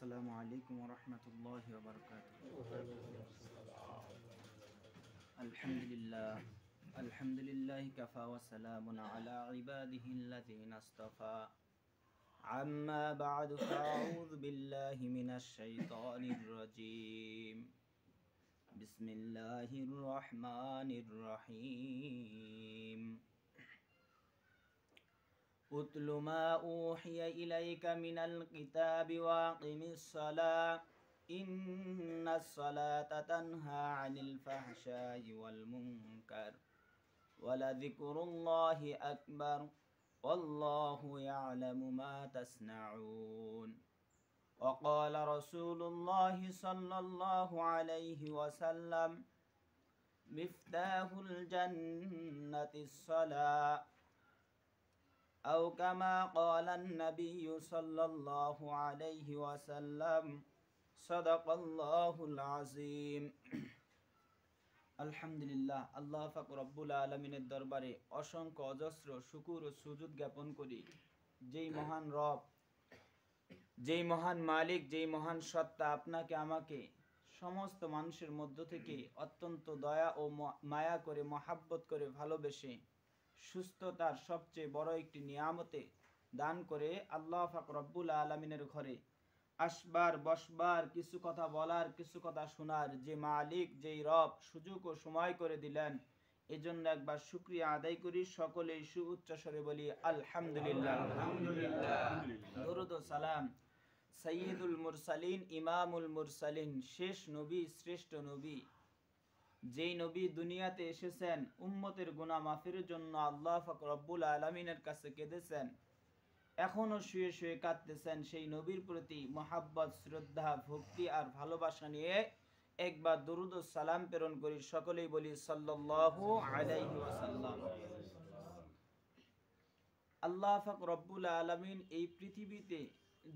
আসসালামু আলাইকুম ওয়া রাহমাতুল্লাহি ওয়া বারাকাতুহু। আলহামদুলিল্লাহি কাফা ওয়া সালামুন আলা ইবাদিহিল্লাযীনা ইসতাফা। আম্মা বা'দু ফাআউযু বিল্লাহি মিনাশ শাইতানির রাজীম। বিসমিল্লাহির রহমানির রহিম। উতল মা উহিয়া ইলাইকা মিনাল কিতাবি ওয়া আকিমিস সালাহ ইন্নাস সালাতা তানহা আনিল ফাহশাই ওয়াল মুনকার ওয়া লাযিকরুল্লাহি আকবার ওয়াল্লাহু ইয়ালামু মা তাসনাউন। ওয়া ক্বালা রাসূলুল্লাহি সাল্লাল্লাহু আলাইহি ওয়াসাল্লাম মিফতাহুল জান্নাতিস সালাহ أو كما قال النبي صلى الله عليه وسلم صدق الله العظيم। আলহামদুলিল্লাহ, আল্লাহ পাক রব্বুল আলামিনের দরবারে অসংখ্য অজস্র শুকুর ও সুজুদ জ্ঞাপন করি। যেই মহান রব, যেই মহান মালিক, যেই মহান সত্তা আপনাকে আমাকে সমস্ত মানুষের মধ্য থেকে অত্যন্ত দয়া ও মায়া করে, মহাব্বত করে, ভালোবেসে সুস্থতার সবচেয়ে বড় একটি নিয়ামতে দান করে আল্লাহ পাক রব্বুল আলামিনের ঘরে আসবার, বসবার, কিছু কথা বলার, কিছু কথা শোনার যে মালিক, যেই রব সুযোগ ও সময় করে দিলেন, এজন্য একবার শুকরিয়া আদায় করি। সকলেই সুউচ্চ স্বরে বলি আলহামদুলিল্লাহ। দরুদ ও সালাম সাইয়্যিদুল মুরসালিন, ইমামুল মুরসালিন, শেষ নবী, শ্রেষ্ঠ নবী, যেই নবী দুনিয়াতে এসেছেন উম্মতের গুনাহ মাফের জন্য, আল্লাহ পাক রব্বুল আলামিনের কাছে কেঁদেছেন, এখনো শুয়ে শুয়ে কাঁদতেছেন, সেই নবীর প্রতি মহাব্বত, শ্রদ্ধা, ভক্তি আর ভালোবাসা নিয়ে একবার দরুদ ও সালাম প্রেরণ করি। সকলেই বলি সাল্লাল্লাহু আলাইহি ওয়াসাল্লাম। আল্লাহ পাক রব্বুল আলামিন এই পৃথিবীতে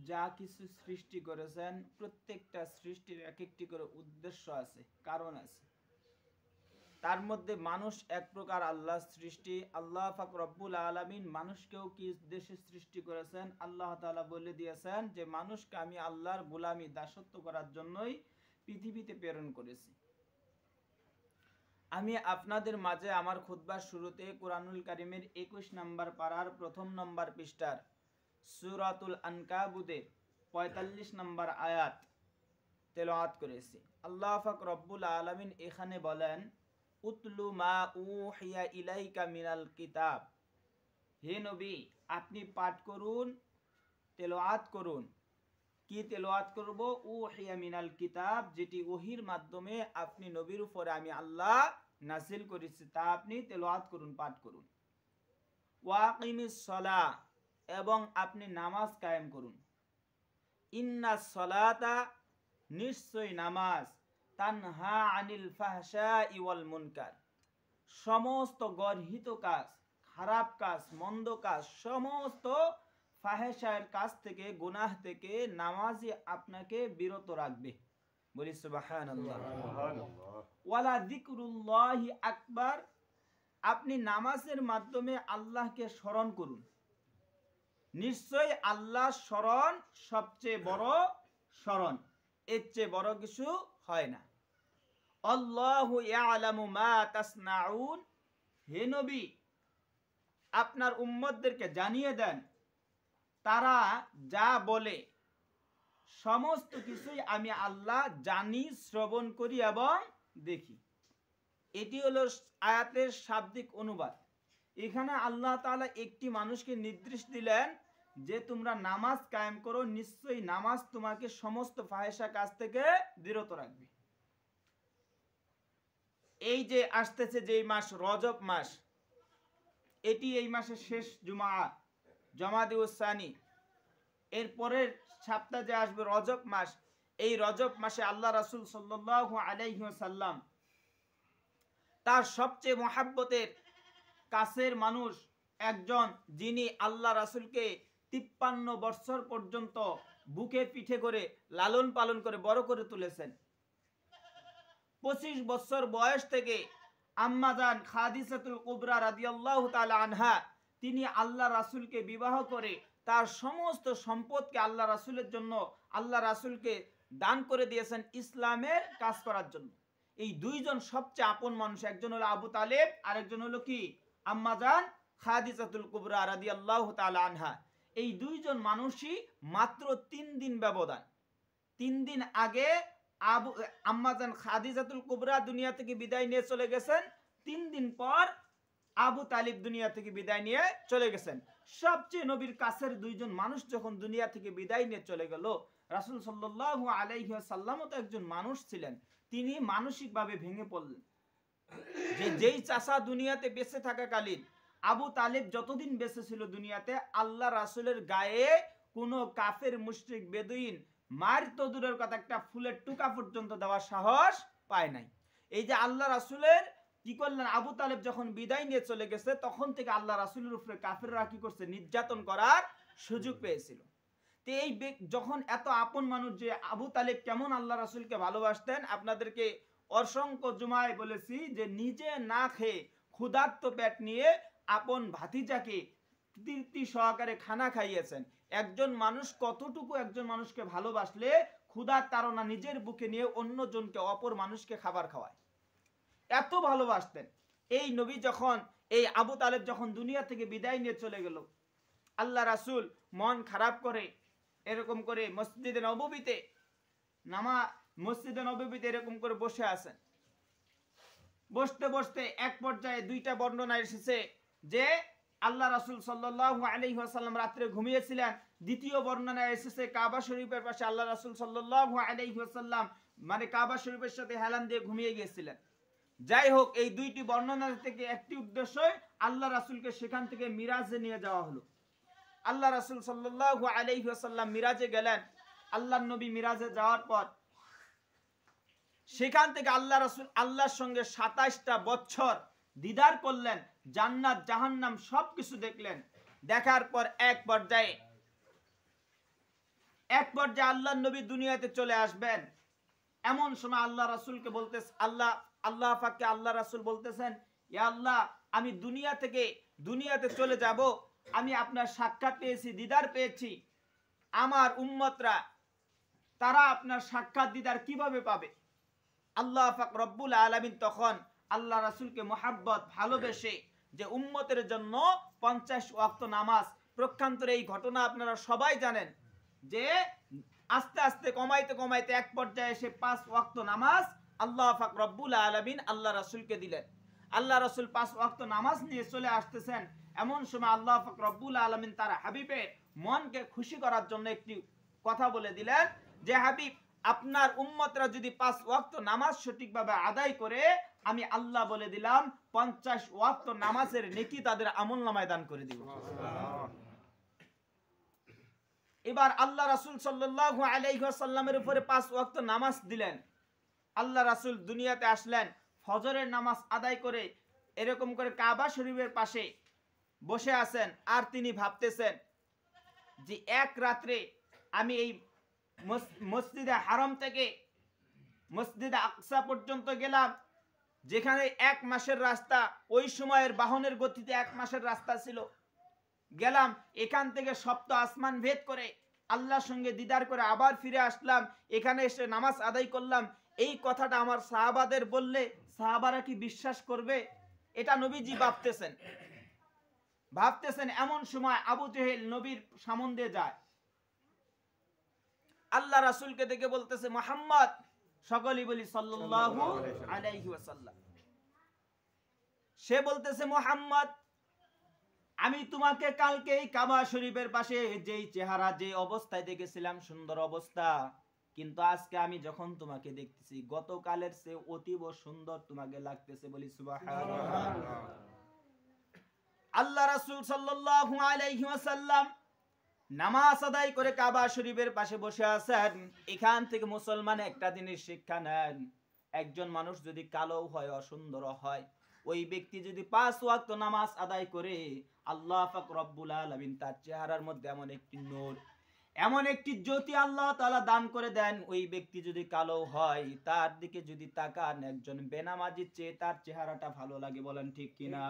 যা কিছু সৃষ্টি করেছেন, প্রত্যেকটা সৃষ্টির এক একটি করে উদ্দেশ্য আছে, কারণ আছে। তার মধ্যে মানুষ এক প্রকার আল্লাহর সৃষ্টি। আল্লাহ পাক রব্বুল আলামিন মানুষকেও কি উদ্দেশ্যে সৃষ্টি করেছেন? আল্লাহ তাআলা বলে দিয়েছেন যে মানুষকে আমি আল্লাহর গোলামি, দাসত্ব করার জন্যই পৃথিবীতে প্রেরণ করেছি। আমি আপনাদের মাঝে আমার খুতবার শুরুতে কুরআনুল কারীমের 21 নম্বর পারার 1 নম্বর পৃষ্ঠার সূরাতুল আনকাবুতের 45 নম্বর আয়াত তেলাওয়াত করেছি। আল্লাহ পাক রব্বুল আলামিন এখানে বলেন, উতলু মা উহিয়া ইলাইকা মিনাল কিতাব। হে নবী, আপনি পাঠ করুন, তেলাওয়াত করুন। কি তেলাওয়াত করব? উহিয়া মিনাল কিতাব, যেটি ওহির মাধ্যমে আপনি নবীর উপরে আমি আল্লাহ নাযিল করেছি, তা আপনি তেলাওয়াত করুন, পাঠ করুন। ওয়া আকিমিস সালাহ, এবং আপনি নামাজ কায়েম করুন। ইন্নাস সালাতা, নিশ্চয় নামাজ, তানহা আনিল ফাহশাই ওয়াল মুনকার, সমস্ত গর্হিত কাজ, খারাপ কাজ, মন্দ কাজ, সমস্ত ফাহেশার কাজ থেকে, গুনাহ থেকে নামাজই আপনাকে বিরত রাখবে। বলি সুবহানাল্লাহ। ওয়ালা যিকরুল্লাহি আকবার, আপনি নামাজের মাধ্যমে আল্লাহকে স্মরণ করুন। নিশ্চয় আল্লাহ স্মরণ সবচেয়ে বড় স্মরণ, এর চেয়ে বড় কিছু হয় না। আল্লাহু ইয়ালামু মা তাসনাউন, হে নবী, আপনার উম্মতদেরকে জানিয়ে দেন, তারা যা বলে সমস্ত কিছুই আমি আল্লাহ জানি, শ্রবণ করি এবং দেখি। এটি হলো আয়াতের শাব্দিক অনুবাদ। এখানে আল্লাহ তাআলা একটি মানুষকে নির্দেশ দিলেন যে তোমরা নামাজ কায়েম করো, নিশ্চয়ই নামাজ তোমাকে সমস্ত ফাহেশা কাজ থেকে বিরত রাখবে। এই যে আসতেছে যেই মাস, রজব মাস, এটি এই মাসের শেষ জুমা, জমাদিউস সানি, এর পরের সপ্তাহ যে আসবে রজব মাস, এই রজব মাসে আল্লাহ রাসূল সাল্লাল্লাহু আলাইহি ওয়াসাল্লাম তার সবচেয়ে মহাব্বতের কাছের মানুষ একজন, যিনি আল্লাহ রাসূলকে 53 বছর পর্যন্ত বুকে পিঠে করে লালন পালন করে বড় করে তুলেছেন। 25 বছর বয়স থেকে আম্মাজান খাদিজাতুল কুবরা রাদিয়াল্লাহু তাআলা আনহা, তিনি আল্লাহ রাসূলকে বিবাহ করে তার সমস্ত সম্পদকে আল্লাহ রাসূলের জন্য, আল্লাহ রাসূলকে দান করে দিয়েছেন ইসলামের কাজ করার জন্য। এই দুইজন সবচেয়ে আপন মানুষ, একজন হলো আবু তালেব, আরেকজন হলো কি আম্মাজান খাদিজাতুল কুবরা রাদিয়াল্লাহু তাআলা আনহা। এই দুইজন মানুষই মাত্র 3 দিন ব্যবধান। 3 দিন আগে আম্মাজান খাদিজাতুল কুবরা দুনিয়া থেকে বিদায় নিয়ে চলে গেছেন, 3 দিন পর আবু তালিব দুনিয়া থেকে বিদায় নিয়ে চলে গেছেন। সবচেয়ে নবীর কাছের দুইজন মানুষ যখন দুনিয়া থেকে বিদায় নিয়ে চলে গেল, রাসূল সাল্লাল্লাহু আলাইহি ওয়াসাল্লামও তো একজন মানুষ ছিলেন, তিনি মানসিকভাবে ভেঙে পড়লেন। যেই চাচা দুনিয়াতে বেঁচে থাকাকালীন আবু তালিব যতদিন বেঁচে ছিল দুনিয়াতে, আল্লাহ রাসূলের গায়ে কোনো কাফের মুশরিক বেদুইন মার তো দূরের কথা, একটা ফুলের টুকা পর্যন্ত দেওয়ার সাহস পায় নাই। এই যে আল্লাহ রাসূলের কি করলেন, আবু তালেব যখন বিদায় নিয়ে চলে গেছে তখন থেকে আল্লাহ রাসূলের উপরে কাফেররা কি করছে, নির্যাতন করার সুযোগ পেয়েছিল। তো এই যখন এত আপন মানুষ, যে আবু তালেব কেমন আল্লাহ রাসূলকে ভালোবাসতেন, আপনাদেরকে অসংখ্য জুমায় বলেছি যে নিজে না খেয়ে ক্ষুধার্ত পেট নিয়ে আপন ভাতিজাকে তৃপ্তি সহকারে খানা খাইয়েছেন। একজন মানুষ কতটুকু একজন মানুষকে ভালোবাসলে ক্ষুধার তাড়না নিজের বুকে নিয়ে অন্যজনকে, অপর মানুষকে খাবার খাওয়ায়, এত ভালোবাসতেন। এই নবী যখন, এই আবু তালেব যখন দুনিয়া থেকে বিদায় নিয়ে চলে গেল, আল্লাহ রাসূল মন খারাপ করে এরকম করে মসজিদে নববীতে এরকম করে বসে আছেন। বসতে বসতে এক পর্যায়ে দুইটা বর্ণনা এসেছে যে আল্লাহ রাসূল সাল্লাল্লাহু আলাইহি ওয়াসাল্লাম রাত্রে ঘুমিয়েছিলেন। দ্বিতীয় বর্ণনা এসেছে কাবা শরীফের পাশে আল্লাহ রাসূল সাল্লাল্লাহু আলাইহি ওয়াসাল্লাম মানে কাবা শরীফের সাথে হেলান দিয়ে ঘুমিয়ে গিয়েছিলেন। যাই হোক, এই দুইটি বর্ণনা থেকে একটি উদ্দেশ্যই আল্লাহ রাসূলকে সেখান থেকে মিরাজে নিয়ে যাওয়া হলো। আল্লাহ রাসূল সাল্লাল্লাহু আলাইহি ওয়াসাল্লাম মিরাজে গেলেন। আল্লাহর নবী মিরাজে যাওয়ার পর সেখান থেকে আল্লাহ রাসূল আল্লাহর সঙ্গে 27টা বছর দিদার করলেন, জান্নাত জাহান্নাম সবকিছু দেখলেন। দেখার পর এক পর্যায়ে আল্লাহর নবী দুনিয়াতে চলে আসবেন। এমন সময় আল্লাহ রাসূলকে বলতেছে, আল্লাহ পাককে আল্লাহ রাসূল বলতেছেন, ইয়া আল্লাহ, আমি দুনিয়াতে চলে যাব, আমি আপনার সাক্ষাৎ পেয়েছি, দিদার পেয়েছি, আমার উম্মতরা তারা আপনার সাক্ষাৎ দিদার কিভাবে পাবে? আল্লাহ পাক রব্বুল আলামিন তখন আল্লাহ রাসূলকে মহাব্বত ভালোবেসে যে উম্মতের জন্য 50 ওয়াক্ত নামাজ, প্রক্ষান্তরে এই ঘটনা আপনারা সবাই জানেন যে আস্তে আস্তে কমাইতে এক পর্যায়ে এসে 5 ওয়াক্ত নামাজ আল্লাহ পাক রব্বুল আলামিন আল্লাহ রাসূলকে দিলেন। আল্লাহ রাসূল 5 ওয়াক্ত নামাজ নিয়ে চলে আসতেছেন। এমন সময় আল্লাহ পাক রব্বুল আলামিন তার হাবিবের মনকে খুশি করার জন্য একটি কথা বলে দিলেন যে, হাবিব, আপনার উম্মতরা যদি 5 ওয়াক্ত নামাজ সঠিকভাবে আদায় করে, আমি আল্লাহ বলে দিলাম 50 ওয়াক্ত নামাজের নেকি তাদের আমলনামায় দান করে দিব। এবার আল্লাহ রাসূল সাল্লাল্লাহু আলাইহি ওয়াসাল্লামের উপরে 5 ওয়াক্ত নামাজ দিলেন। আল্লাহ রাসূল দুনিয়াতে আসলেন, ফজরের নামাজ আদায় করে এরকম করে কাবা শরীফের পাশে বসে আছেন। আর তিনি ভাবতেছেন যে এক রাত্রে আমি এই মসজিদে হারাম থেকে মসজিদে আকসা পর্যন্ত গেলাম, যেখানে 1 মাসের রাস্তা, ওই সময়ের বাহনের গতিতে 1 মাসের রাস্তা ছিল। গেলাম, এখান থেকে সপ্ত আসমান ভেদ করে আল্লাহর সঙ্গে দিদার করে আবার ফিরে আসলাম, এখানে এসে নামাজ আদায় করলাম। এই কথাটা আমার সাহাবাদের বললে সাহাবারা কি বিশ্বাস করবে? এটা নবীজি ভাবতেছেন। এমন সময় আবু জেহেল নবীর সামনে যায়। আল্লাহ রাসূলকে দেখে বলতেছে, মুহাম্মদ, সকলেই বলি সাল্লাল্লাহু আলাইহি ওয়াসাল্লাম। সে বলতেছে, মুহাম্মদ, আমি তোমাকে কালকে এই কাবা শরীফের পাশে যেই চেহারা, যে অবস্থায় দেখেছিলাম, সুন্দর অবস্থা, কিন্তু আজকে আমি যখন তোমাকে দেখতেছি গতকালের চেয়ে অতীব সুন্দর তোমাকে লাগতেছে, বলি সুবহানাল্লাহ। আল্লাহ রাসূল সাল্লাল্লাহু আলাইহি ওয়াসাল্লাম নামাজ আদায় করে কাবা শরীফের পাশে বসে আছেন। এখান থেকে মুসলমান একটা জিনিস শিক্ষা নেন, একজন মানুষ যদি কালো হয়, অসুন্দর হয়, ওই ব্যক্তি যদি 5 ওয়াক্ত নামাজ আদায় করে, আল্লাহ পাক রব্বুল আলামিন তার চেহারার মধ্যে এমন একটি নূর, এমন একটি জ্যোতি আল্লাহ তাআলা দান করে দেন। ওই ব্যক্তি যদি কালো হয়, তার দিকে যদি তাকান, একজন বেনামাজির চেয়ে তার চেহারাটা ভালো লাগে, বলেন ঠিক কিনা?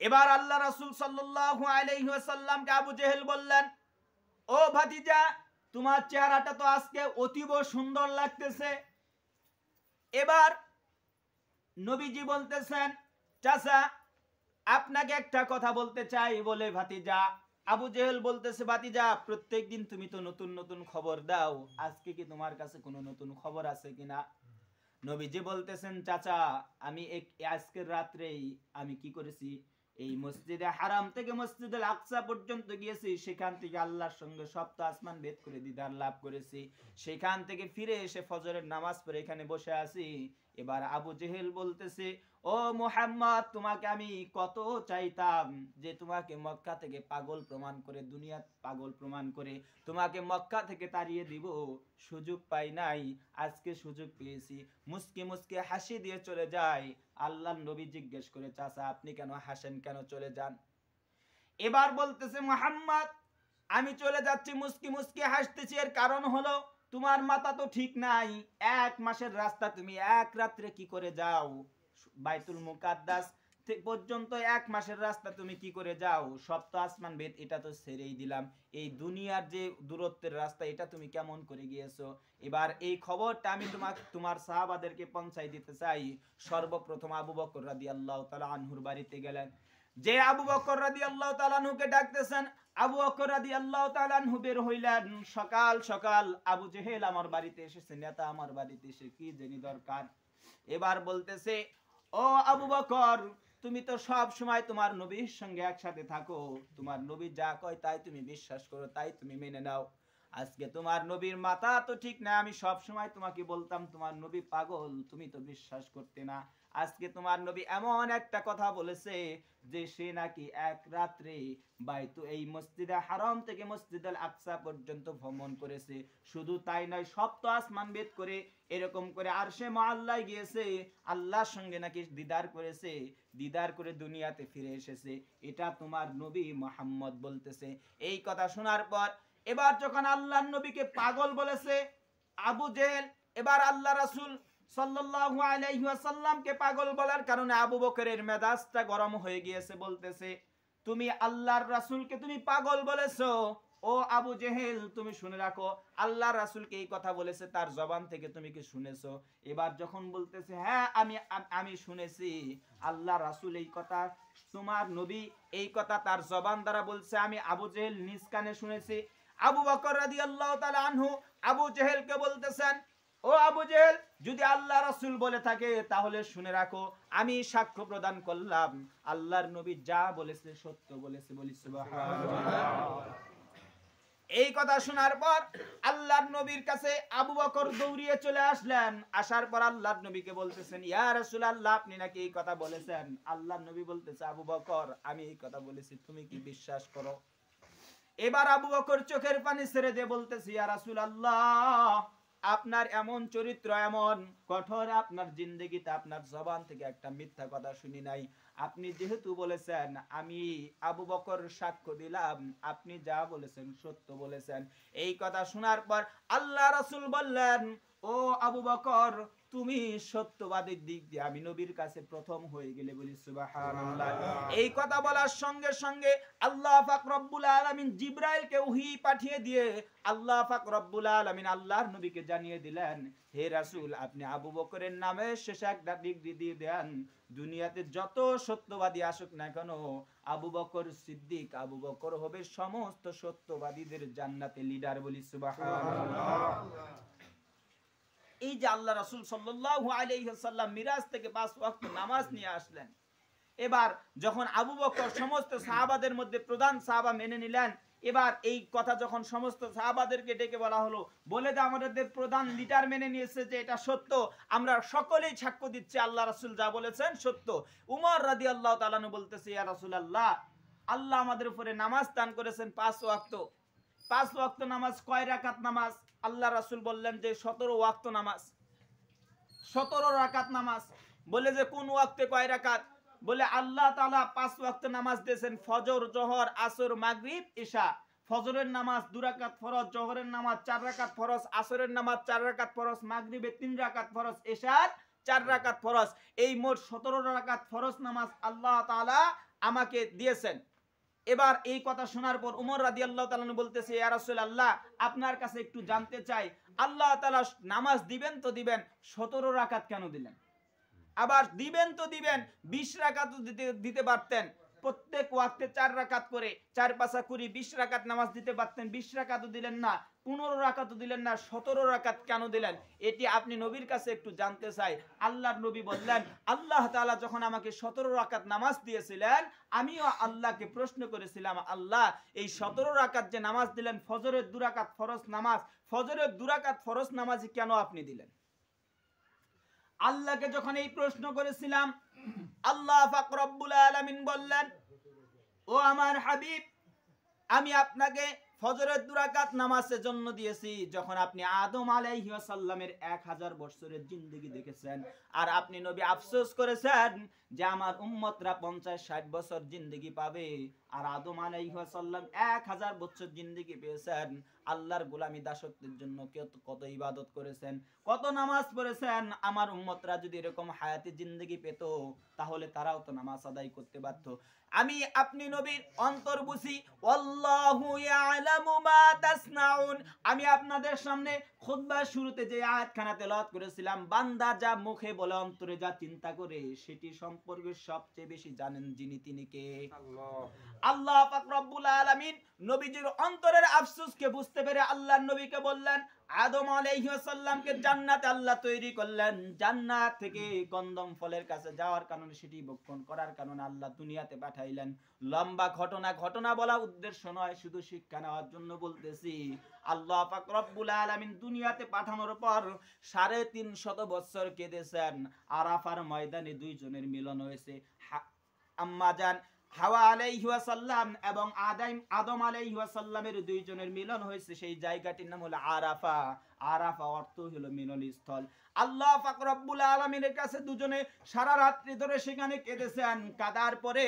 এবার আল্লাহ রাসূল সাল্লাল্লাহু আলাইহি ওয়াসাল্লামকে আবু জেহেল বললেন, ও ভাতিজা, তোমার চেহারাটা তো আজকে অতীব সুন্দর লাগতেছে। এবার নবীজি বলতেছেন, চাচা আপনাকে একটা কথা বলতে চাই বলে ভাতিজা। আবু জেহেল বলতেছে, ভাতিজা প্রত্যেকদিন তুমি তো নতুন নতুন খবর দাও, আজকে কি তোমার কাছে কোনো নতুন খবর আছে কিনা? নবীজি বলতেছেন, চাচা আমি আজকের রাত্রেই আমি কি করেছি, এই মসজিদে হারাম থেকে মসজিদুল আকসা পর্যন্ত গিয়েছি, সেখান থেকে আল্লাহর সঙ্গে সপ্ত আসমান ভেদ করে দিদার লাভ করেছি, সেখান থেকে ফিরে এসে ফজরের নামাজ পড়ে এখানে বসে আছি। এবার আবু জেহেল বলতেছে, ও মুহাম্মদ, তোমাকে আমি কত চাইতাম যে তোমাকে মক্কা থেকে পাগল প্রমাণ করে, দুনিয়া পাগল প্রমাণ করে তোমাকে মক্কা থেকে তাড়িয়ে দিব, সুযোগ পাই নাই, আজকে সুযোগ পেয়েছি। মুস্কি মুস্কি হাসি দিয়ে চলে যায়। আল্লাহর নবী জিজ্ঞেস করে, চাচা আপনি কেন হাসেন, কেন চলে যান? এবার বলতেছে, মুহাম্মদ আমি চলে যাচ্ছি মুস্কি মুস্কি হাসতেছি, এর কারণ হলো তোমার মাথা তো ঠিক নাই। 1 মাসের রাস্তা তুমি এক রাত্রে কি করে যাও? বাইতুল মুকাদ্দাস পর্যন্ত 1 মাসের রাস্তা তুমি কি করে যাও? সপ্ত আসমান ভেদ এটা তো ছেড়েই দিলাম, এই দুনিয়ার যে দূরত্বের রাস্তা এটা তুমি কেমন করে গিয়েছো? এবার এই খবরটা আমি তোমার সাহাবাদেরকে পৌঁছাই দিতে চাই। সর্বপ্রথম আবু বকর রাদিয়াল্লাহু তাআলা আনহুর বাড়িতে গেলেন। যে আবু বকর রাদিয়াল্লাহু তাআলা আনহুকে ডাকতেছেন, আবু বকর রাদিয়াল্লাহু তাআলা আনহু বের হইলেন। সকাল সকাল আবু জেহেল আমার বাড়িতে এসেছে, নেতা আমার বাড়িতে এসে কি জানি দরকার। এবার বলতেছে, ও আবু বকর, তুমি তো সব সময় তোমার নবীর সঙ্গে একসাথে থাকো, তোমার নবী যা কয় তাই তুমি বিশ্বাস করো, তাই তুমি মেনে নাও। আজকে তোমার নবীর মাথা তো ঠিক না, আমি সব সময় তোমাকে বলতাম তোমার নবী পাগল, তুমি তো বিশ্বাস করতে না। আজকে তোমার নবী এমন একটা কথা বলেছে যে সে নাকি এক রাত্রে এই মসজিদে হারাম থেকে মসজিদুল আকসা পর্যন্ত ভ্রমণ করেছে। শুধু তাই নয়, সপ্ত আসমান ভেদ করে এরকম করে আরশে মুআল্লায় গিয়েছে, আল্লাহর সঙ্গে নাকি দিদার করেছে, দিদার করে দুনিয়াতে ফিরে এসেছে। এটা তোমার নবী মুহাম্মদ বলতেছে। এই কথা শোনার পর এবার যখন আল্লাহর নবীকে পাগল বলেছে আবু জেহেল, এবার আল্লাহ রাসূল সাল্লাল্লাহু আলাইহি ওয়াসাল্লামকে পাগল বলার কারণে আবু বকরের মেজাজটা গরম হয়ে গিয়েছে। বলতেছে, তুমি আল্লাহর রাসূলকে তুমি পাগল বলেছো। ও আবু জেহেল, তুমি শুনে রাখো, আল্লাহর রাসূলকে এই কথা বলেছে, তার জবান থেকে তুমি কি শুনেছো? এবার যখন বলতেছে, হ্যাঁ আমি শুনেছি, আল্লাহ রাসূল এই কথা, তোমার নবী এই কথা তার জবান দ্বারা বলছে, আমি আবু জেহেল নিজ কানে শুনেছি। আবু বকর রাদিয়াল্লাহু তাআলা আনহু আবু জেহেলকে বলতেছেন, ও আবু জেহেল, যদি আল্লাহ রাসূল বলে থাকে তাহলে শুনে রাখো, আমি সাক্ষ্য প্রদান করলাম আল্লাহর নবী যা বলেছে সত্য বলেছে। বলি সুবহানাল্লাহ। এই কথা শোনার পর আল্লাহর নবীর কাছে আবু বকর দৌড়িয়ে চলে আসলেন। আসার পর আল্লাহর নবীকে বলতেছেন, ইয়া রাসূলুল্লাহ, আপনি নাকি এই কথা বলেছেন? আল্লাহর নবী বলতেছে, আবু বকর আমি এই কথা বলেছি, তুমি কি বিশ্বাস করো? এবার আবু বকর চোখের পানি ছেড়ে দিয়ে বলতেছে, ইয়া রাসূলুল্লাহ, আপনার এমন চরিত্র এমন কঠোর, আপনার জিন্দেগিতে আপনার জবান থেকে একটা মিথ্যা কথা শুনি নাই। আপনি যেহেতু বলেছেন, আমি আবু বকর সাক্ষ্য দিলাম আপনি যা বলেছেন সত্য বলেছেন। এই কথা শোনার পর আল্লাহ রাসূল বললেন, ও আবু বকর, তুমি সত্যবাদীর দিক দিয়ে আমি নবীর কাছে প্রথম হয়ে গেলে। বলি সুবহানাল্লাহ। এই কথা বলার সঙ্গে সঙ্গে আল্লাহ পাক রব্বুল আলামিন জিবরাইলকে ওহী পাঠিয়ে দিয়ে আল্লাহ পাক রব্বুল আলামিন আল্লাহর নবীকে জানিয়ে দিলেন, হে রাসূল, আপনি আবু বকরের নামে শেষ একটা ডিগ্রি দিয়ে দেন, দুনিয়াতে যত সত্যবাদী আসুক না কেন, আবু বকর সিদ্দিক, আবু বকর হবে সমস্ত সত্যবাদীদের জান্নাতে লিডার। বলি সুবহানাল্লাহ। এই যে আল্লাহ রাসূল সাল্লাল্লাহু আলাইহি ওয়াসাল্লাম মিরাজ থেকে 5 ওয়াক্ত নামাজ নিয়ে আসলেন। এবার যখন আবু বকর সমস্ত সাহাবাদের মধ্যে প্রধান সাহাবা মেনে নিলেন, এবার এই কথা যখন সমস্ত সাহাবাদেরকে ডেকে বলা হলো, বলে যে আমাদের প্রধান লিডার মেনে নিয়েছে যে এটা সত্য, আমরা সকলেই সাক্ষ্য দিচ্ছি আল্লাহ রাসূল যা বলেছেন সত্য। উমর রাদিয়াল্লাহু তাআলা আনহু বলতেছে, ইয়া রাসূলুল্লাহ, আল্লাহ আমাদের উপরে নামাজ দান করেছেন 5 ওয়াক্ত। 5 ওয়াক্ত নামাজ কয় রাকাত নামাজ? আল্লাহ রাসূল বললেন যে 17 ওয়াক্ত নামাজ। 17 রাকাত নামাজ। বলে যে কোন ওয়াক্তে কয় রাকাত? বলে আল্লাহ তাআলা 5 ওয়াক্ত নামাজ দিয়েছেন, ফজর, জোহর, আসর, মাগরিব, ইশা। ফজরের নামাজ 2 রাকাত ফরজ, জোহরের নামাজ 4 রাকাত ফরজ, আসরের নামাজ 4 রাকাত ফরজ, মাগরিবে 3 রাকাত ফরজ, ইশার 4 রাকাত ফরজ। এই মোট 17 রাকাত ফরজ নামাজ আল্লাহ তাআলা আমাকে দিয়েছেন। এবার এই কথা শোনার পর উমর রাদিয়াল্লাহু তাআলা বলতেছে, ইয়া রাসূলুল্লাহ, আপনার কাছে একটু জানতে চাই, আল্লাহ তাআলা নামাজ দিবেন তো দিবেন, 17 রাকাত কেন দিলেন? আবার দিবেন তো দিবেন, 20 রাকাত দিতে পারতেন। প্রত্যেক ওয়াক্তে 4 রাকাত করে 4 5 20 20 রাকাত নামাজ দিতে পারতেন, 20 রাকাতও দিলেন না, 15 রাকাতও দিলেন না, 17 রাকাত কেন দিলেন? এটি আপনি নবীর কাছে একটু জানতে চাই। আল্লাহর নবী বললেন, আল্লাহ তাআলা যখন আমাকে 17 রাকাত নামাজ দিয়েছিলেন, আমিও আল্লাহকে প্রশ্ন করেছিলাম, আল্লাহ এই 17 রাকাত যে নামাজ দিলেন, ফজরের 2 রাকাত ফরজ নামাজ, ফজরের 2 রাকাত ফরজ নামাজ কেন আপনি দিলেন? আল্লাহকে যখন এই প্রশ্ন করেছিলাম, আল্লাহ পাক রব্বুল আলামিন বললেন, ও আমার হাবিব, আমি আপনাকে ফজরের 2 রাকাত নামাজের জন্য দিয়েছি যখন আপনি আদম আলাইহিস সালামের 1000 বছরের জিন্দেগি দেখেছেন, আর আপনি নবী আফসোস করেছেন যে আমার উম্মতরা 50-60 বছর জিন্দেগি পাবে, আর আদম আলাইহিস সালাম 1000 বছর জিন্দেগি পেয়েছেন। আল্লাহর গোলামি দাসত্বের জন্য কত ইবাদত করেছেন, কত নামাজ পড়েছেন। আমার উম্মতরা যদি এরকম হায়াতি জিন্দেগি পেত, তাহলে তারাও তো নামাজ আদায় করতে পারত। আমি আপনি নবীর অন্তর বুঝি, আল্লাহু ইয়ালামু মা তাসনাউন। আমি আপনাদের সামনে খুতবার শুরুতে যে আয়াতখানা তেলাওয়াত করেছিলাম, বান্দা যা মুখে বলে অন্তরে যা চিন্তা করে সেটি সম্পর্কে সবচেয়ে বেশি জানেন যিনি, তিনি কে? আল্লাহ পাক রব্বুল আলামিন নবীজির অন্তরের আফসোসকে বুঝতে পেরে আল্লাহর নবীকে বললেন, আদম আলাইহিস সালামকে জান্নাতে আল্লাহ তৈরি করলেন, জান্নাত থেকে গন্ধম ফলের কাছে যাওয়ার কারণে সেটি ভক্ষণ করার কারণে আল্লাহ দুনিয়াতে পাঠাইলেন। লম্বা ঘটনা বলা উদ্দেশ্য নয়, শুধু শিক্ষা নেওয়ার জন্য বলতেছি। আল্লাহ পাক রব্বুল আলামিন দুনিয়াতে পাঠানোর পর 350 বছর কেঁদেছেন। আরাফার ময়দানে দুইজনের মিলন হয়েছে, আম্মা জান হাওয়া আলাইহিস সালাম এবং আদম আলাইহিস সালামের দুইজনের মিলন হয়েছে। সেই জায়গাটির নাম হলো আরাফা। আরাফা অর্থ হলো মিলনস্থল। আল্লাহ পাক রব্বুল আলামিনের কাছে দুজনে সারা রাত্রি ধরে সেখানে কেঁদেছেন। কাদার পরে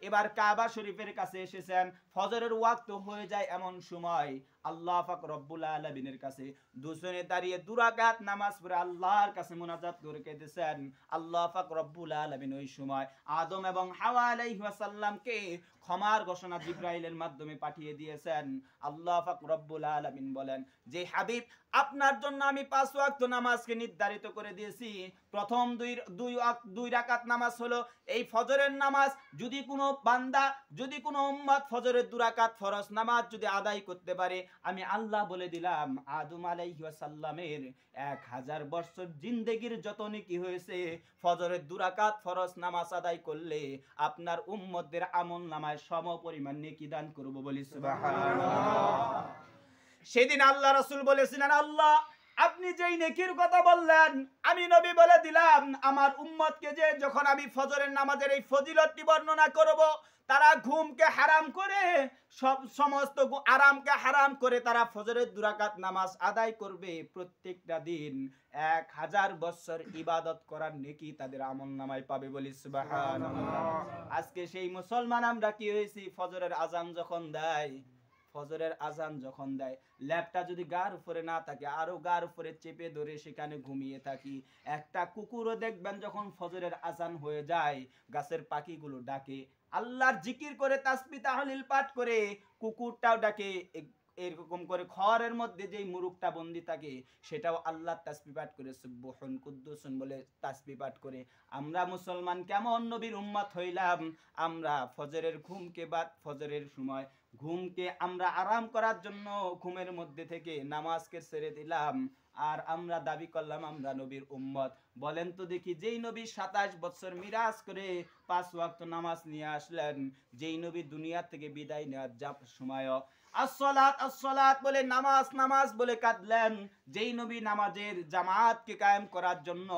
এবার কাবা শরীফের কাছে এসেছেন। ফজরের ওয়াক্ত হয়ে যায় এমন সময় আল্লাহ পাক রব্বুল আলামিনের কাছে দুজনে দাঁড়িয়ে 2 রাকাত নামাজ পড়ে আল্লাহর কাছে মুনাজাত করে কেঁদেছেন। আল্লাহ পাক রব্বুল আলামিন ওই সময় আদম এবং হাওয়া আলাইহিস সালামকে ক্ষমার ঘোষণা জিবরাইলের মাধ্যমে পাঠিয়ে দিয়েছেন। আল্লাহ পাক রব্বুল আলামিন বলেন যে হাবিব, আপনার জন্য আমি 5 ওয়াক্ত নামাজকে নির্ধারিত করে দিয়েছি। প্রথম 2 রাকাত নামাজ হলো এই ফজরের নামাজ। যদি কোনো বান্দা, যদি কোনো উম্মত ফজরের 2 রাকাত ফরজ নামাজ যদি আদায় করতে পারে, আমি আল্লাহ বলে দিলাম আদম আলাইহিস সালামের 1000 বছর জিন্দেগির যত নেকি হয়েছে, ফজরের 2 রাকাত ফরজ নামাজ আদায় করলে আপনার উম্মতদের আমল নামায় সম পরিমাণ নেকি দান করব, বলি সুবহানাল্লাহ। সেদিন আল্লাহ রাসূল বলেছিলেন, আল্লাহ আপনি যেই নেকির কথা বললেন, আমি নবী বলে দিলাম আমার উম্মতকে যে যখন আমি ফজরের নামাজের এই ফজিলতটি বর্ণনা করব, তারা ঘুমকে হারাম করে, সমস্ত আরামকে হারাম করে তারা ফজরের 2 রাকাত নামাজ আদায় করবে। প্রত্যেকটা দিন 1000 বছর ইবাদত করার নেকি তাদের আমলনামায় পাবে, বলি সুবহানাল্লাহ। আজকে সেই মুসলমান আমরা কি হয়েছি, ফজরের আজান যখন দেয়, ল্যাপটা যদি গার উপরে না থাকে, আরো গার উপরে চেপে ধরে সেখানে ঘুমিয়ে থাকি। একটা কুকুরও দেখবেন যখন ফজরের আজান হয়ে যায়, গাছের পাখিগুলো ডাকে, আল্লাহর জিকির করে তাসবিহ তাহলিল পাঠ করে, কুকুরটাও ডাকে। এরকম করে খড়ের মধ্যে যেই মুরুকটা বন্দি থাকে সেটাও আল্লাহর তাসবিহ পাঠ করে সুবহান কুদ্দুসুন বলে তাসবিহ পাঠ করে। আমরা মুসলমান কেমন নবীর উম্মত হইলাম, আমরা ফজরের ফজরের সময় ঘুমকে আমরা আরাম করার জন্য ঘুমের মধ্যে থেকে নামাজকে ছেড়ে দিলাম, আর আমরা দাবি করলাম আমরা নবীর উম্মত। বলেন তো দেখি, যেই নবী 27 বছর মিরাজ করে 5 ওয়াক্ত নামাজ নিয়ে আসলেন, যেই নবী দুনিয়া থেকে বিদায় নেওয়ার সময় আসসালাত আসসালাত বলে নামাজ বলে কাঁদলেন, যেই নবী নামাজের জামাতকে কায়েম করার জন্য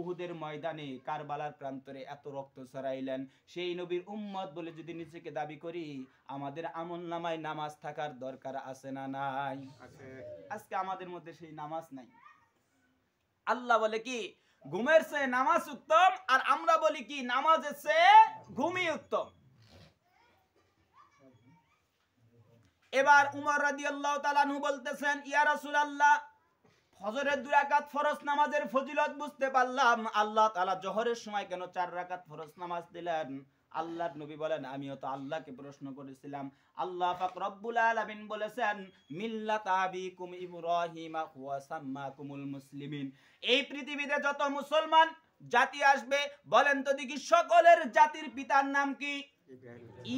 উহুদের ময়দানে কারবালার প্রান্তরে এত রক্ত ছড়াইলেন, সেই নবীর উম্মত বলে যদি নিজেকে দাবি করি, আমাদের আমলনামায় নামাজ থাকার দরকার আছে না নাই? আজকে আমাদের মধ্যে সেই নামাজ নাই। আল্লাহ বলে কি ঘুমের চেয়ে নামাজ উত্তম, আর আমরা বলি কি নামাজের চেয়ে ঘুমই উত্তম। এবার উমর রাদিয়াল্লাহু তাআলা আনহু বলতেছেন, ইয়া রাসূলুল্লাহ, ফজরের 2 রাকাত ফরজ নামাজের ফজিলত বুঝতে পারলাম, আল্লাহ তাআলা জোহরের সময় কেন 4 রাকাত ফরজ নামাজ দিলেন? আল্লাহর নবী বলেন আমিও তো আল্লাহকে প্রশ্ন করেছিলাম। আল্লাহ পাক রব্বুল আলামিন বলেছেন মিল্লাতা আবিকুম ইব্রাহিম ওয়া সাম্মাকুমুল মুসলিমিন। এই পৃথিবীতে যত মুসলমান জাতি আসবে বলেন তো দেখি সকলের জাতির পিতার নাম কি?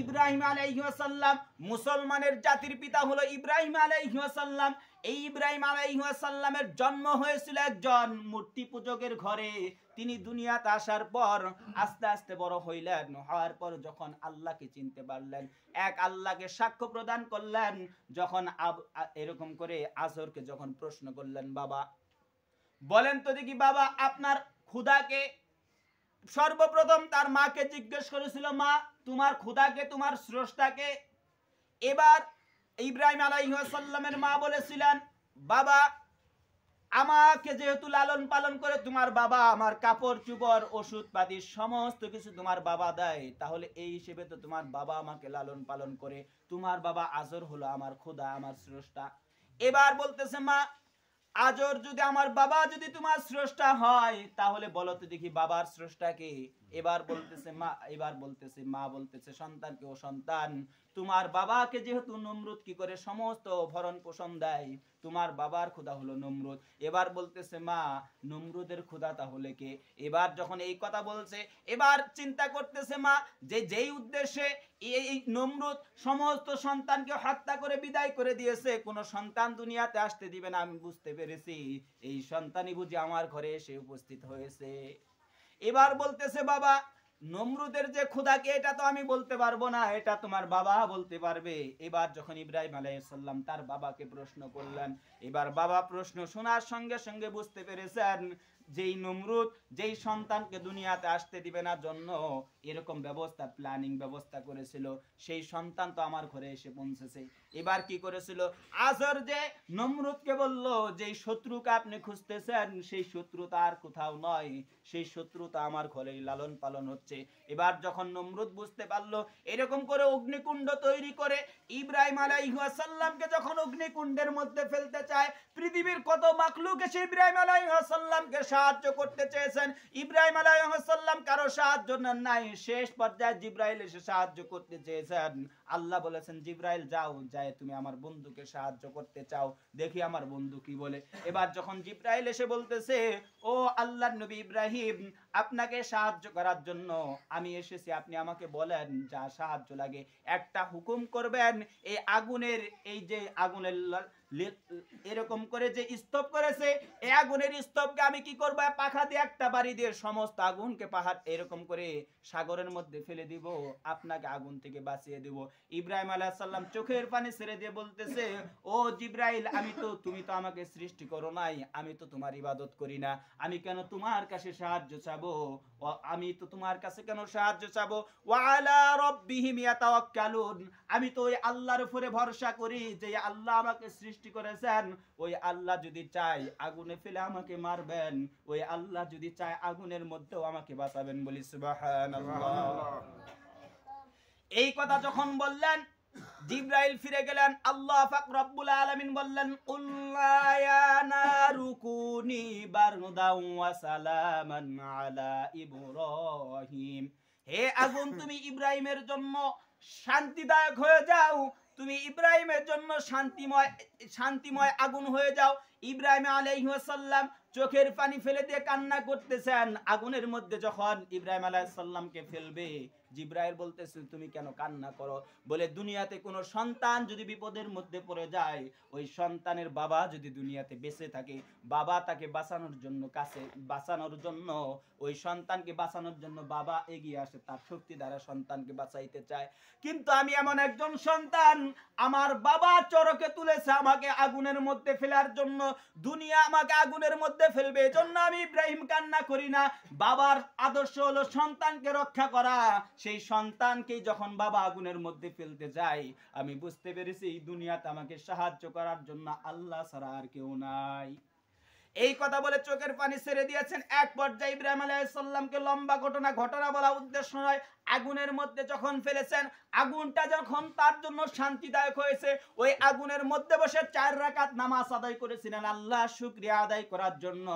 ইব্রাহিম আলাইহিস সালাম। মুসলমানের জাতির পিতা হলো ইব্রাহিম আলাইহিস সালাম। এই ইব্রাহিম আলাইহিস সালামের জন্ম হয়েছিল একজন মূর্তি পূজকের ঘরে। তিনি দুনিয়াতে আসার পর আস্তে আস্তে বড় হইলেন, হওয়ার পর যখন আল্লাহকে চিনতে পারলেন, এক আল্লাহকে সাক্ষ্য প্রদান করলেন, যখন এরকম করে আজরকে যখন প্রশ্ন করলেন বাবা বলেন তো দেখি বাবা আপনার খোদাকে, সর্বপ্রথম তার মাকে জিজ্ঞেস করেছিল মা তোমার খোদাকে, তোমার স্রষ্টাকে। এবার ইব্রাহিম আলাইহিস সালামের মা বলেছিলেন বাবা আমাকে যেহেতু লালন পালন করে তোমার বাবা আমার কাপড় চোপড় ওষুধ পাতি সমস্ত কিছু তোমার বাবা দেয়, তাহলে এই হিসেবে তো তোমার বাবা আমাকে লালন পালন করে, তোমার বাবা আজর হলো আমার খোদা, আমার স্রষ্টা। এবার বলতেছে মা আজর যদি আমার বাবা যদি তোমার স্রষ্টা হয় তাহলে বলো তো দেখি বাবার স্রষ্টাকে। এবার বলতেছে মা বলতেছে সন্তানকে ও সন্তান তোমার বাবাকে যেহেতু নমরুদ কি করে সমস্ত ভরণ পোষণ দেয়, তোমার বাবার খোদা হলো নমরুদ। এবার বলতেছে মা নমরুদের খোদা তাহলে কে? এবার যখন এই কথা বলছে এবার চিন্তা করতেছে মা যে যেই উদ্দেশ্যে এই নমরুদ সমস্ত সন্তানকে হত্যা করে বিদায় করে দিয়েছে, কোন সন্তান দুনিয়াতে আসতে দিবে না, আমি বুঝতে পেরেছি এই সন্তানই বুঝি আমার ঘরে এসে উপস্থিত হয়েছে। এবার বলতেছে বাবা নমরুদের যে খোদাকে এটা তো আমি বলতে পারবো না, এটা তোমার বাবা বলতে পারবে। এবার যখন ইব্রাহিম আলাইহিস সালাম তার বাবাকে প্রশ্ন করলেন, এবার বাবা প্রশ্ন শোনার সঙ্গে সঙ্গে বুঝতে পেরেছেন যেই নমরুদ যেই সন্তানকে দুনিয়াতে আসতে দিবে না জন্য এরকম ব্যবস্থা প্ল্যানিং ব্যবস্থা করেছিল, সেই সন্তান তো আমার ঘরে এসে পৌঁছেছে। এবার কি করেছিল আজর যে নমরুদকে বলল যেই শত্রুকে আপনি খুঁজতেছেন সেই শত্রু তার কোথাও নয়, সেই শত্রু তো আমার ঘরে লালন পালন হচ্ছে। এবার যখন নমরুদ বুঝতে পারলো এরকম করে অগ্নিকুণ্ড তৈরি করে ইব্রাহিম আলাইহিস সালামকে যখন অগ্নিকুণ্ডের মধ্যে ফেলতে চায়, পৃথিবীর কত মাখলুক এসে ইব্রাহিম আলাইহিস সালামকে সাহায্য করতে চেয়েছেন, ইব্রাহিম আলাইহিস সালাম কারো সাহায্য নেন নাই। শেষ পর্যায়ে জিব্রাইল এসে সাহায্য করতে চেয়েছেন। আল্লাহ বলেছেন জিব্রাইল যাও, যায় তুমি আমার বন্ধুকে সাহায্য করতে চাও, দেখি আমার বন্ধু কি বলে। এবার যখন জিব্রাইল এসে বলতেছে ও আল্লাহর নবী ইব্রাহিম আপনাকে সাহায্য করার জন্য আমি এসেছি, আপনি আমাকে বলেন যা সাহায্য লাগে, একটা হুকুম করবেন এই আগুনের এই যে আগুনের এরকম করে যে স্তূপ করেছে এই আগুনের স্তূপকে আমি কি করব পাখা দিয়ে একটা বাড়ি দিয়ে সমস্ত আগুনকে পাহাড় এরকম করে সাগরের মধ্যে ফেলে দিব, আপনাকে আগুন থেকে বাঁচিয়ে দেব। ইব্রাহিম আলাইহিস সালাম চোখের পানি ছেড়ে দিয়ে বলতেছে ও জিব্রাইল তুমি তো আমাকে সৃষ্টি করো নাই, আমি তো তোমার ইবাদত করি না, আমি কেন তোমার কাছে সাহায্য চাবো, আমি তো তোমার কাছে কেন সাহায্য চাবো। ওয়া আলা রাব্বিহিম ইয়াতাওয়াক্কালুন, আমি তো ওই আল্লাহর উপরে ভরসা করি যে আল্লাহ আমাকে সৃষ্টি করেছেন, ওই আল্লাহ যদি চায় আগুনে ফেলে আমাকে মারবেন, ওই আল্লাহ যদি চায় আগুনের মধ্যেও আমাকে বাঁচাবেন, বলি সুবহানাল্লাহ। এই কথা যখন বললেন জিব্রাইল ফিরে গেলেন, আল্লাহ পাক রব্বুল আলামিন বললেন কুল্লা ইয়া নারু কুনি বারদাও ওয়া সালামান আলা ইব্রাহিম, হে আগুন তুমি ইব্রাহিমের জন্য শান্তিদায়ক হয়ে যাও, তুমি ইব্রাহিমের জন্য শান্তিময় আগুন হয়ে যাও। ইব্রাহিম আলাইহিস সালাম চোখের পানি ফেলে দিয়ে কান্না করতেছেন। আগুনের মধ্যে যখন ইব্রাহিম আলাইহিস সালামকে ফেলবে জিব্রাইল বলতেছে তুমি কেন কান্না করো, বলে দুনিয়াতে কোনো সন্তান যদি বিপদের মধ্যে পড়ে যায়, ওই সন্তানের বাবা যদি দুনিয়াতে বেঁচে থাকে, বাবা তাকে বাঁচানোর জন্য ওই সন্তানকে বাঁচানোর জন্য বাবা এগিয়ে আসে, তার শক্তি দ্বারা সন্তানকে বাঁচাইতে চায়। কিন্তু আমি এমন একজন সন্তান, আমার বাবা চরকে তুলেছে আমাকে আগুনের মধ্যে ফেলার জন্য, দুনিয়া আমাকে আগুনের মধ্যে ফেলবে, এজন্য আমি ইব্রাহিম কান্না করি না। বাবার আদর্শ হলো সন্তানকে রক্ষা করা, সেই সন্তানকেই যখন বাবা আগুনের মধ্যে ফেলতে যায় আমি বুঝতে পেরেছি এই দুনিয়াতে আমাকে সাহায্য করার জন্য আল্লাহ ছাড়া আর কেউ নাই। এই কথা বলে চোখের পানি ছেড়ে দিয়েছেন। এক পর্যায়ে ইব্রাহিম আলাইহিস সালামকে লম্বা ঘটনা বলা উদ্দেশ্য নয়, আগুনের মধ্যে যখন ফেলেছেন, আগুনটা যখন তার জন্য শান্তিদায়ক হয়েছে, ওই আগুনের মধ্যে বসে 4 রাকাত নামাজ আদায় করেছিলেন আল্লাহ শুকরিয়া আদায় করার জন্য।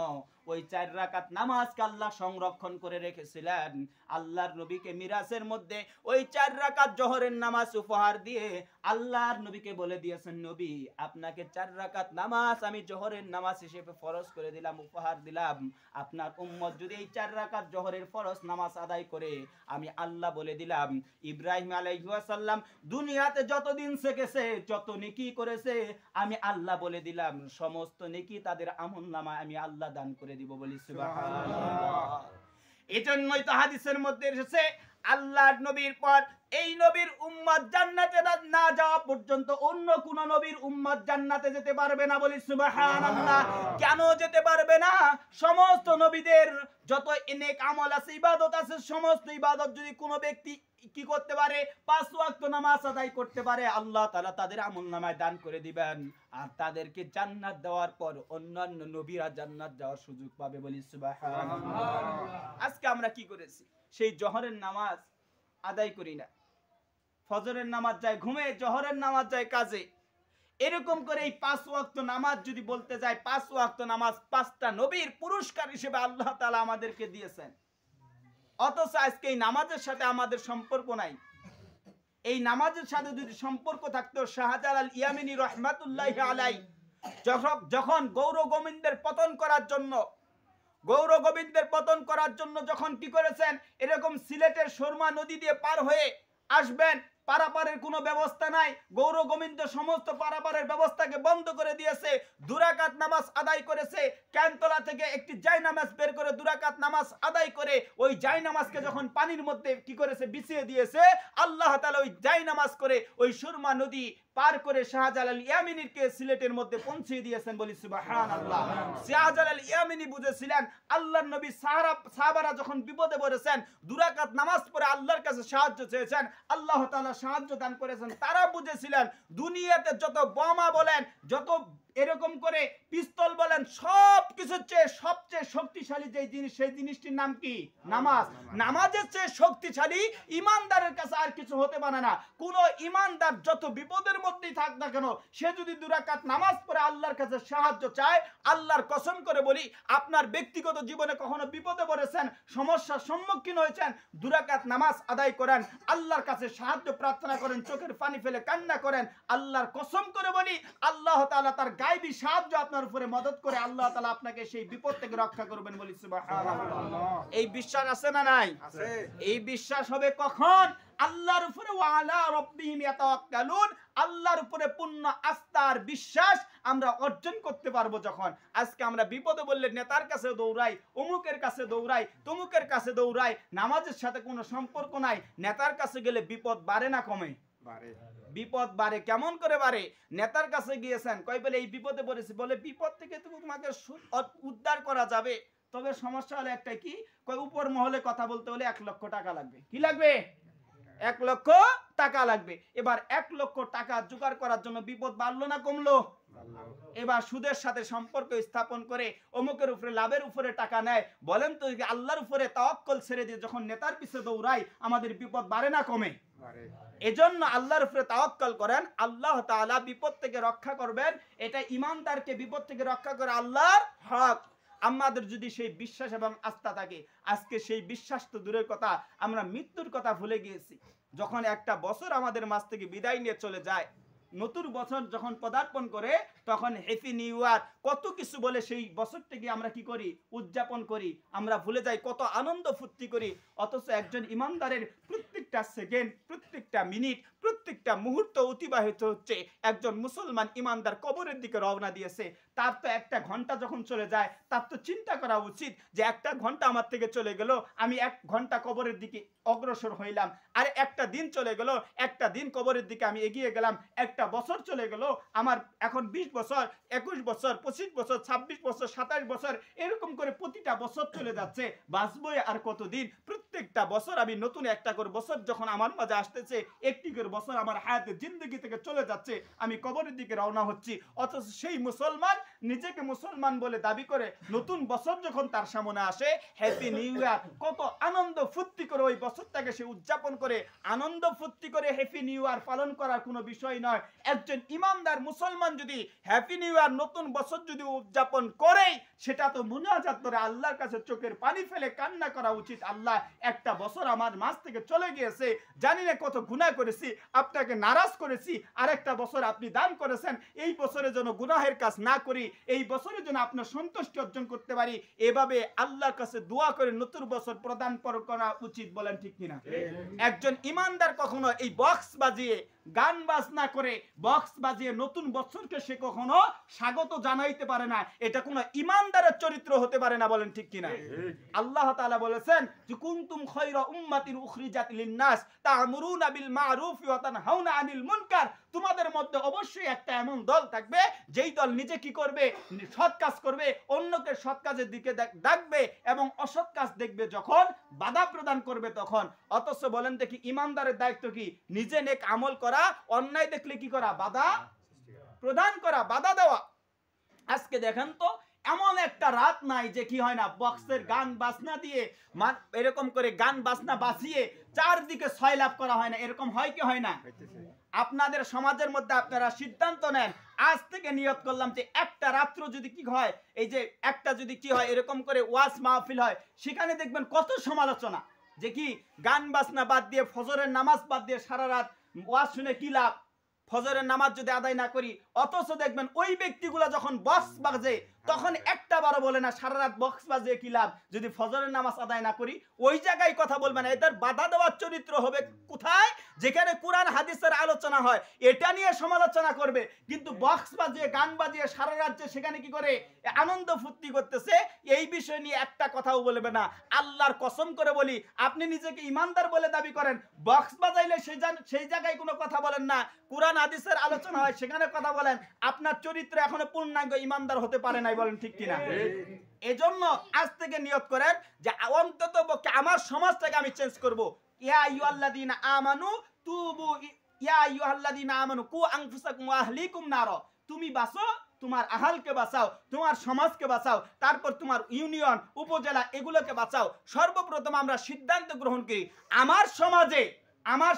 ওই 4 রাকাত নামাজকে আল্লাহ সংরক্ষণ করে রেখেছিলেন। আল্লাহর নবীকে মিরাজের মধ্যে ওই 4 রাকাত জোহরের নামাজ উপহার দিয়ে আল্লাহর নবীকে বলে দিয়েছেন, নবী আপনাকে 4 রাকাত নামাজ আমি জোহরের নামাজ হিসেবে ফরজ করে দিলাম, উপহার দিলাম। আপনার উম্মত যদি এই 4 রাকাত জোহরের ফরজ নামাজ আদায় করে, আমি আল্লাহ বলে দিলাম ইব্রাহিম আলাইহিস সালাম দুনিয়াতে যতদিন থেকেছে, যত নেকি করেছে, আমি আল্লাহ বলে দিলাম সমস্ত নেকি তাদের আমলনামায় আমি আল্লাহ দান করে দিব, বলি সুবহানাল্লাহ। এজন্যই তো হাদিসের মধ্যে এসেছে আল্লাহর নবীর পর এই নবীর উম্মত জান্নাতে না যাওয়া পর্যন্ত অন্য কোন নবীর উম্মত জান্নাতে যেতে পারবে না, বলি সুবহানাল্লাহ। কেন যেতে পারবে না? সমস্ত নবীদের যত নেক আমল আছে, ইবাদত আছে, সমস্ত ইবাদত যদি কোনো ব্যক্তি কি করতে পারে, 5 ওয়াক্ত নামাজ আদায় করতে পারে, আল্লাহ তাআলা তাদের আমলনামায় দান করে দিবেন। আর তাদেরকে জান্নাত দেওয়ার পর অন্যান্য নবীরা জান্নাত যাওয়ার সুযোগ পাবে, বলি সুবহানাল্লাহ। আজকে আমরা কি করেছি? সেই জোহরের নামাজ আদায় করি না, ফজরের নামাজ যায় ঘুমে, জোহরের নামাজ যায় কাজে। এরকম করে এই 5 ওয়াক্ত নামাজ যদি বলতে যায়, 5 ওয়াক্ত নামাজ 5টা নবীর পুরস্কার হিসেবে আল্লাহ তাআলা আমাদেরকে দিয়েছেন। অথচ আজকে এই নামাজের সাথে আমাদের সম্পর্ক নাই। এই নামাজের সাথে যদি সম্পর্ক থাকতো, শাহজালাল ইয়ামিনী রাহমাতুল্লাহি আলাইহি যখন গৌর গোবিন্দের পতন করার জন্য যখন কি করেছেন, এরকম সিলেটের সুরমা নদী দিয়ে পার হয়ে আসবেন, পারাপারের কোনো ব্যবস্থা নাই, গৌর গোবিন্দ সমস্ত পারাপারের ব্যবস্থাকে বন্ধ করে দিয়েছে, 2 রাকাত নামাজ আদায় করেছে। ক্যানতলা থেকে একটি জায় নামাজ বের করে 2 রাকাত নামাজ আদায় করে ওই জায় নামাজকে যখন পানির মধ্যে কি করেছে, বিছিয়ে দিয়েছে, আল্লাহ তাআলা ওই জায় নামাজ করে ওই সুরমা নদী পার করে শাহজালাল ইয়ামিনীকে সিলেটের মধ্যে পৌঁছে দিয়েছেন, বলি সুবহানাল্লাহ। শাহজালাল ইয়ামিনী বুঝেছিলেন আল্লাহর নবী সাহাবারা যখন বিপদে পড়েছেন, 2 রাকাত নামাজ পড়ে আল্লাহর কাছে সাহায্য চেয়েছেন, আল্লাহ তাআলা সাহায্য দান করেছেন। তারা বুঝেছিলেন দুনিয়াতে যত বোমা বলেন, যত এরকম করে পিস্তল বলেন, সব কিছুর চেয়ে সবচেয়ে শক্তিশালী যে জিনিস, সেই জিনিসটির নাম কি? নামাজ। নামাজের চেয়ে শক্তিশালী ইমানদারের কাছে আর কিছু হতে পারে না। কোন ইমানদার যত বিপদের মধ্যেই থাক না কেন, সে যদি 2 রাকাত নামাজ পড়ে আল্লাহর কাছে সাহায্য চায়, আল্লাহর কসম করে বলি, আপনার ব্যক্তিগত জীবনে কখনো বিপদে পড়েছেন, সমস্যার সম্মুখীন হয়েছেন, 2 রাকাত নামাজ আদায় করেন, আল্লাহর কাছে সাহায্য প্রার্থনা করেন, চোখের পানি ফেলে কান্না করেন, আল্লাহর কসম করে বলি, আল্লাহ তাআলা তার গায়বী সাহায্য আপনার উপরে মদদ করে আল্লাহ তাআলা আপনাকে সেই বিপদ থেকে রক্ষা করবেন, বলি সুবহানাল্লাহ। এই বিশ্বাস আছে না নাই? আছে। এই বিশ্বাস হবে কখন? আল্লাহর উপরে, ওয়ালা রাব্বিহিম ইয়াতাওয়াক্কালুন, আল্লাহর উপরে পূর্ণ আস্থার বিশ্বাস আমরা অর্জন করতে পারবো যখন। আজকে আমরা বিপদে বললে নেতার কাছে দৌড়াই, অমুকের কাছে দৌড়াই, তমুকের কাছে দৌড়াই, নামাজের সাথে কোনো সম্পর্ক নাই। নেতার কাছে গেলে বিপদ বাড়ে না কমে? বাড়ে। বিপদ বাড়ে। কেমন করে বাড়ে? নেতার কাছে গিয়েছেন, কই বলে এই বিপদে পড়েছি, বলে বিপদ থেকে তোমাকে উদ্ধার করা যাবে, তবে সমস্যা হলো একটা, কি কই উপর মহলে কথা বলতে হলে 1 লক্ষ টাকা লাগবে। কি লাগবে? 1 লক্ষ টাকা লাগবে। এবার 1 লক্ষ টাকা জোগাড় করার জন্য বিপদ বাড়লো না কমলো? এবার সুদের সাথে সম্পর্ক স্থাপন করে অমুকের উপরে, লাভের উপরে টাকা নেয়। বলেন তো, আল্লাহর উপরে তাওয়াক্কুল ছেড়ে দিয়ে যখন নেতার পিছে দৌড়াই, আমাদের বিপদ বাড়ে না কমে? এজন্য আল্লাহর উপরে তাওয়াক্কুল করেন, আল্লাহ তাআলা বিপদ থেকে রক্ষা করবেন। এটা ইমানদারকে বিপদ থেকে রক্ষা করে আল্লাহর হক। আমাদের যদি সেই বিশ্বাস এবং আস্থা থাকে, আজকে সেই বিশ্বাস তো দূরের কথা, আমরা মৃত্যুর কথা ভুলে গিয়েছি। যখন একটা বছর আমাদের মাঝ থেকে বিদায় নিয়ে চলে যায়, নতুন বছর যখন পদার্পণ করে, তখন হ্যাপি নিউ ইয়ার কত কিছু বলে সেই বছরটাকে আমরা কি করি? উদযাপন করি। আমরা ভুলে যাই কত আনন্দ ফুর্তি করি। অথচ একজন ইমানদারের প্রত্যেকটা সেকেন্ড, প্রত্যেকটা মিনিট, প্রত্যেকটা মুহূর্ত অতিবাহিত হচ্ছে। একজন মুসলমান ইমানদার কবরের দিকে রওনা দিয়েছে, তার তো 1 ঘন্টা যখন চলে যায়, তার তো চিন্তা করা উচিত যে 1 ঘন্টা আমার থেকে চলে গেল, আমি 1 ঘন্টা কবরের দিকে অগ্রসর হইলাম। আর 1টা দিন চলে গেল, 1টা দিন কবরের দিকে আমি এগিয়ে গেলাম। 1টা বছর চলে গেল, আমার এখন 20 বছর, 21 বছর, 25 বছর, 26 বছর, 27 বছর, এরকম করে প্রতিটা বছর চলে যাচ্ছে। বাঁচবই আর কতদিন? প্রত্যেকটা বছর আমি নতুন একটা করে বছর যখন আমার মাঝে আসতেছে, একটি করে বছর আমার হায়াতের জিন্দগি থেকে চলে যাচ্ছে, আমি কবরের দিকে রওনা হচ্ছি। অথচ সেই মুসলমান নিজেকে মুসলমান বলে দাবি করে নতুন বছর যখন তার সামনে আসে, হ্যাপি নিউ ইয়ার, কত আনন্দ ফুর্তি করে ওই বছরটাকে সে উদযাপন করে, আনন্দ ফুর্তি করে হ্যাপি নিউ ইয়ার পালন করার কোনো বিষয় নয়। একজন ইমানদার মুসলমান যদি হ্যাপি নিউ ইয়ার নতুন বছর যদি উদযাপন করে, সেটা তো মুনাজাত করে আল্লাহর কাছে চোখের পানি ফেলে কান্না করা উচিত। আল্লাহ, একটা বছর আমার মাঝ থেকে চলে গিয়েছে, জানি না কত গুনাহ করেছি, আপনাকে নারাজ করেছি, আরেকটা বছর আপনি দান করেছেন, এই বছরে যেন গুনাহের কাজ না করি, এই বছরে যেন আপনার সন্তুষ্টি অর্জন করতে পারি, এভাবে আল্লাহর কাছে দোয়া করে নতুন বছর প্রদান করা উচিত। বলেন ঠিক কিনা? একজন ইমানদার কখনো এই বক্স বাজিয়ে, গান বাজনা করে, বক্স বাজিয়ে নতুন বছরকে সে কখনো স্বাগত জানাইতে পারে না। এটা কোনো ইমানদারের চরিত্র হতে পারে না। বলেন ঠিক কিনা? আল্লাহ তাআলা বলেছেন যে কুনতুম খায়রা উম্মাতিন উখরিজাত লিন-নাস তা'মুরুনা বিল মা'রুফ ওয়া তানহাউনা আনিল মুনকার। তোমাদের মধ্যে অবশ্যই একটা এমন দল থাকবে যেই দল নিজে কি করবে? সৎ কাজ করবে, অন্যকে সৎ কাজের দিকে ডাকবে এবং অসৎ কাজ দেখবে যখন বাধা প্রদান করবে তখন। অথচ বলেন দেখি ইমানদারের দায়িত্ব কি? নিজে নেক আমল করা, অন্যায় দেখলে কি করা? বাধা প্রদান করা, বাধা দেওয়া। আজকে দেখেন তো এমন একটা রাত নাই যে কি হয় না বক্সের গান বাজনা দিয়ে এরকম করে গান বাজনা বাজিয়ে চারদিকে সয়লাভ করা হয় না। এরকম হয় কি হয় না? আপনাদের সমাজের মধ্যে আপনারা সিদ্ধান্ত নেন, আজ থেকে নিয়ত করলাম যে একটা রাত্র যদি কি হয়, এই যে একটা যদি কি হয় এরকম করে ওয়াজ মাহফিল হয়, সেখানে দেখবেন কত সমালোচনা, যে কি গান বাজনা বাদ দিয়ে, ফজরের নামাজ বাদ দিয়ে সারা রাত ওয়াজ শুনে কি লাভ, ফজরের নামাজ যদি আদায় না করি। অথচ দেখবেন ওই ব্যক্তিগুলো যখন বক্স বাজে তখন একটা বারো বলে না সারা রাত বক্স বাজে কি লাভ যদি ফজরের নামাজ আদায় না করি। ওই জায়গায় কথা বলবে না। এদের বাধা দেওয়ার চরিত্র হবে কোথায়? যেখানে কোরআন হাদিসের আলোচনা হয় এটা নিয়ে সমালোচনা করবে, কিন্তু বক্স বাজিয়ে গান বাজিয়ে সারা রাত যে সেখানে কি করে আনন্দ ফুর্তি করতেছে, এই বিষয় নিয়ে একটা কথাও বলবে না। আল্লাহর কসম করে বলি, আপনি নিজেকে ইমানদার বলে দাবি করেন, বক্স বাজাইলে সেই জায়গায় কোনো কথা বলেন না, কোরআন হাদিসের আলোচনা হয় সেখানে কথা বলেন, আপনার চরিত্র এখনো পূর্ণাঙ্গ ইমানদার হতে পারে নাই। বলেন ঠিক কিনা? এজন্য আজ থেকে নিয়ত করেন যে অন্তত পক্ষে আমার সমাজটাকে আমি চেঞ্জ করব। ইয়া আইয়ুহাল্লাযীনা আমানু তুবু, ইয়া আইয়ুহাল্লাযীনা আমানু কু আনফুসাকুম ওয়া আহলিকুম নার। তুমি বাঁচো, তোমার আহালকে বাঁচাও, তোমার সমাজকে বাঁচাও, তারপর তোমার ইউনিয়ন, উপজেলা এগুলোকে বাঁচাও। সর্বপ্রথম আমরা সিদ্ধান্ত গ্রহণ করি, আমার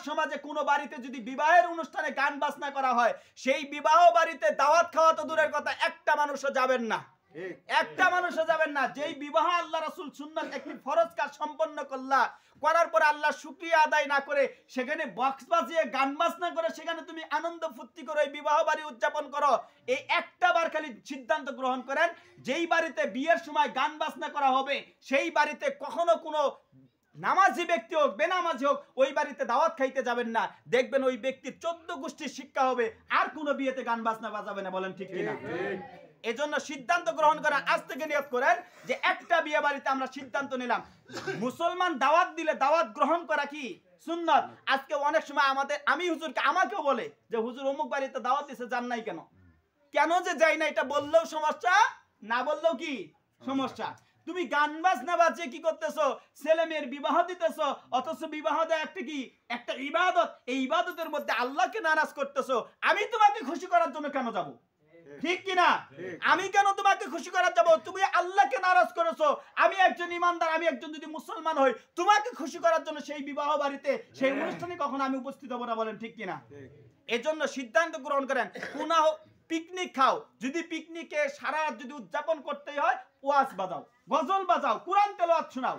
সমাজে কোনো বাড়িতে যদি বিবাহের অনুষ্ঠানে গান বাজনা করা হয়, সেই বিবাহ বাড়িতে দাওয়াত খাওয়া তো দূরের কথা, একটা মানুষও যাবেন না, একটা মানুষও যাবেন না। যেই বিবাহ আল্লাহ রাসূল সুন্নাত একটি ফরজ কাজ সম্পন্ন করার পর আল্লাহ শুকরিয়া আদায় না করে সেখানে বক্স বাজিয়ে গান বাজনা করে সেখানে তুমি আনন্দ ফুর্তি করে এই বিবাহ বাড়ি উদযাপন করো, এই একটা বার খালি সিদ্ধান্ত গ্রহণ করেন, যেই বাড়িতে বিয়ের সময় গান বাজনা করা হবে সেই বাড়িতে কখনো কোনো নামাজি ব্যক্তি হোক বেনামাজি হোক ওই বাড়িতে দাওয়াত খাইতে যাবেন না। দেখবেন ওই ব্যক্তির 14 গোষ্ঠীর শিক্ষা হবে, আর কোনো বিয়েতে গান বাজনা বাজাবে না। বলেন ঠিক কিনা? এজন্য সিদ্ধান্ত গ্রহণ করেন, আজ থেকে নিয়ত করেন যে একটা বিয়ে বাড়িতে আমরা সিদ্ধান্ত নিলাম, মুসলমান দাওয়াত দিলে দাওয়াত গ্রহণ করা কি সুন্নাত। আজকে অনেক সময় আমি হুজুরকে আমাকেও বলে যে হুজুর অমুক বাড়িতে দাওয়াত দিছে, যান নাই কেন? কেন যে যাই না এটা বললেও সমস্যা, না বললেও কি সমস্যা। তুমি গান বাজনা বাজিয়ে কি করতেছো? ছেলে মেয়ের বিবাহ দিতেছো, অথচ বিবাহ দেওয়া একটা ইবাদত, এই ইবাদতের মধ্যে আল্লাহকে নারাজ করতেছো। আমি তোমাকে খুশি করার জন্য কেন যাব? ঠিক কিনা? আমি কেন তোমাকে খুশি করার যাব? তুমি আল্লাহকে নারাজ করেছো। আমি একজন ইমানদার, আমি একজন যদি মুসলমান হই, তোমাকে খুশি করার জন্য সেই বিবাহ বাড়িতে সেই অনুষ্ঠানে কখনো আমি উপস্থিত হব না। বলেন ঠিক কিনা? এজন্য সিদ্ধান্ত গ্রহণ করেন, পিকনিক খাও, যদি পিকনিকে সারা রাত যদি উদযাপন করতেই হয়, ওয়াজ বাজাও, গজল বাজাও, কোরআন তেলাওয়াত শোনাও,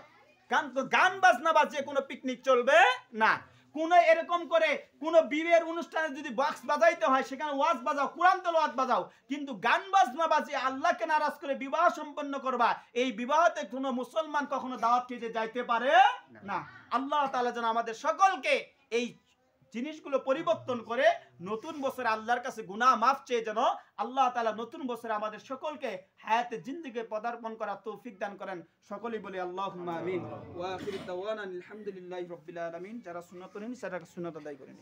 গান বাজনা বাজিয়ে কোনো পিকনিক চলবে না। কোন এরকম করে কোন বিয়ের অনুষ্ঠানে যদি বক্স বাজাইতে হয় সেখানে ওয়াজ বাজাও, কোরআন তেলাওয়াত বাজাও, কিন্তু গান বাজনা বাজিয়ে আল্লাহকে নারাজ করে বিবাহ সম্পন্ন করবা, এই বিবাহতে কোনো মুসলমান কখনো দাওয়াত খেতে যাইতে পারে না। আল্লাহ তাআলা যেন আমাদের সকলকে এই জিনিসগুলো পরিবর্তন করে নতুন বছরে আল্লাহর কাছে গুনাহ মাফ চেয়ে যেন আল্লাহ তাআলা নতুন বছরে আমাদের সকলকে হায়াতে জিন্দেগি পদার্পণ করার তৌফিক দান করেন। সকলেই বলি আল্লাহুম্মা আমিন। ওয়া আখিরু দাওয়ানা আলহামদুলিল্লাহি রাব্বিল আলামিন। যারা সুন্নাত পড়েন তারা সুন্নাত আদায় করেন।